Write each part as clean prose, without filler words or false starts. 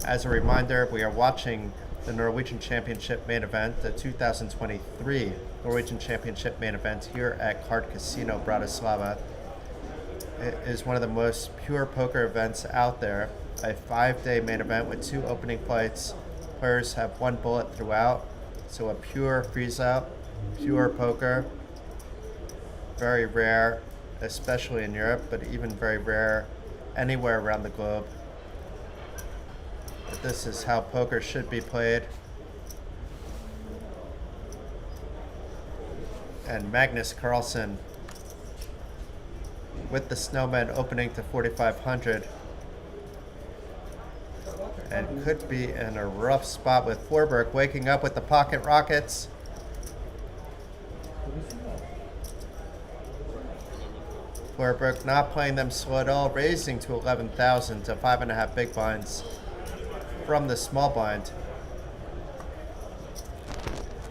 As a reminder, we are watching the Norwegian Championship main event, the 2023 Norwegian Championship main event here at Card Casino Bratislava. It is one of the most pure poker events out there. A 5-day main event with 2 opening fights. Players have 1 bullet throughout, so a pure freeze out, pure poker. Very rare, especially in Europe, but even very rare anywhere around the globe. But this is how poker should be played. And Magnus Carlsen with the snowman opening to 4,500 and could be in a rough spot with Forberg waking up with the pocket rockets. Forberg not playing them slow at all, raising to 11,000 to 5.5 big blinds from the small blind.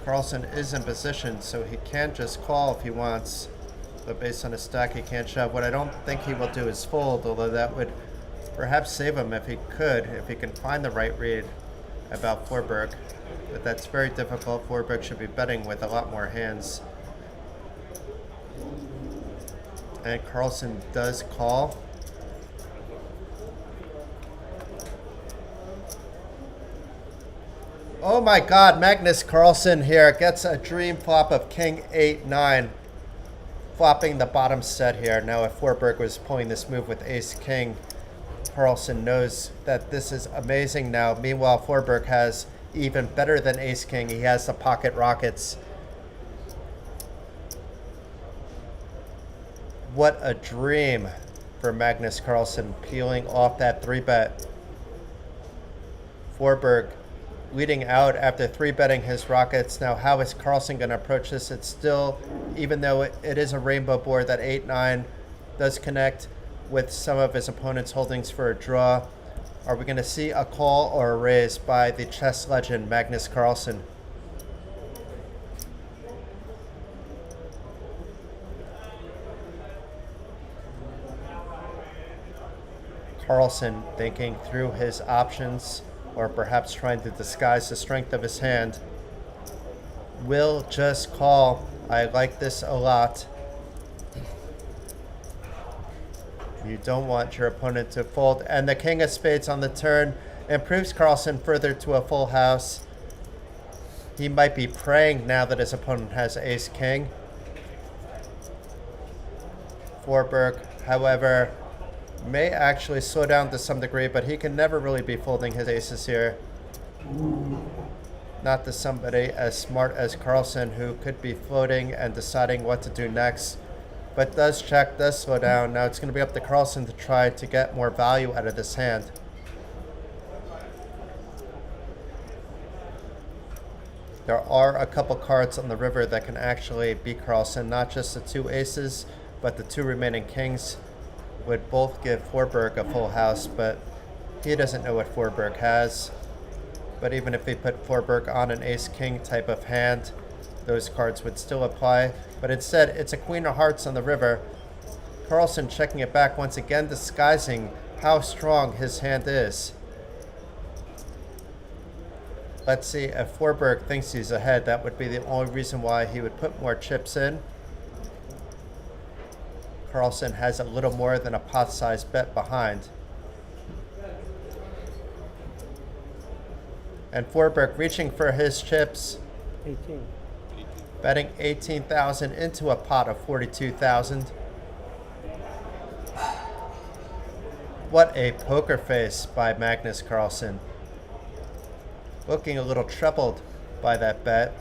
Carlsen is in position, so he can just call if he wants, but based on his stack he can't shove. What I don't think he will do is fold, although that would perhaps save him if he could, if he can find the right read about Forberg, but that's very difficult. Forberg should be betting with a lot more hands. And Carlsen does call. Oh my God, Magnus Carlsen here gets a dream flop of King 8-9, flopping the bottom set here. Now if Forberg was pulling this move with Ace King, Carlsen knows that this is amazing now. Meanwhile, Forberg has even better than Ace King. He has the pocket rockets. What a dream for Magnus Carlsen, peeling off that 3-bet. Forberg leading out after 3-betting his rockets. Now, how is Carlsen going to approach this? It's still, even though it is a rainbow board, that 8-9 does connect with some of his opponent's holdings for a draw. Are we going to see a call or a raise by the chess legend Magnus Carlsen? Carlsen thinking through his options, or perhaps trying to disguise the strength of his hand. Will just call. I like this a lot. You don't want your opponent to fold. And the King of Spades on the turn improves Carlsen further to a full house. He might be praying now that his opponent has Ace King. Forberg, however, may actually slow down to some degree, but he can never really be folding his aces here. Not to somebody as smart as Carlsen, who could be floating and deciding what to do next, but does check, does slow down. Now it's going to be up to Carlsen to try to get more value out of this hand. There are a couple cards on the river that can actually beat Carlsen, not just the 2 aces, but the 2 remaining kings would both give Forberg a full house, but he doesn't know what Forberg has. But even if he put Forberg on an Ace-King type of hand, those cards would still apply. But instead, it's a Queen of Hearts on the river. Carlsen checking it back once again, disguising how strong his hand is. Let's see if Forberg thinks he's ahead. That would be the only reason why he would put more chips in. Carlsen has a little more than a pot-sized bet behind. And Forberg reaching for his chips. 18. Betting 18,000 into a pot of 42,000. What a poker face by Magnus Carlsen. Looking a little troubled by that bet,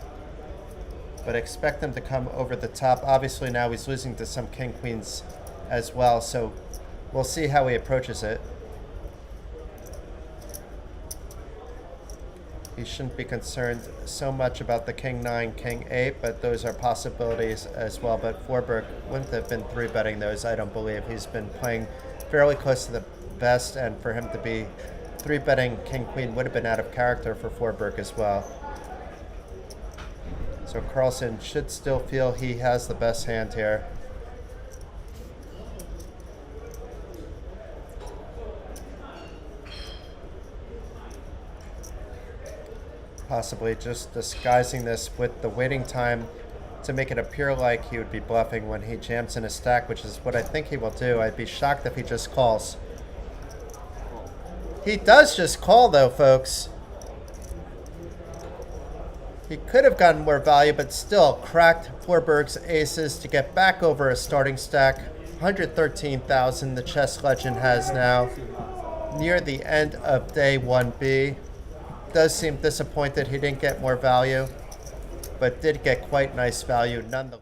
but expect him to come over the top. Obviously now he's losing to some king queens as well, so we'll see how he approaches it. He shouldn't be concerned so much about the king 9, king 8, but those are possibilities as well. But Forberg wouldn't have been 3-betting those, I don't believe. He's been playing fairly close to the best, and for him to be 3-betting king queen would have been out of character for Forberg as well. So Carlsen should still feel he has the best hand here. Possibly just disguising this with the waiting time to make it appear like he would be bluffing when he jams in a stack, which is what I think he will do. I'd be shocked if he just calls. He does just call though, folks. He could have gotten more value, but still cracked Forberg's aces to get back over a starting stack. 113,000 the chess legend has now. Near the end of day 1B. Does seem disappointed he didn't get more value, but did get quite nice value nonetheless.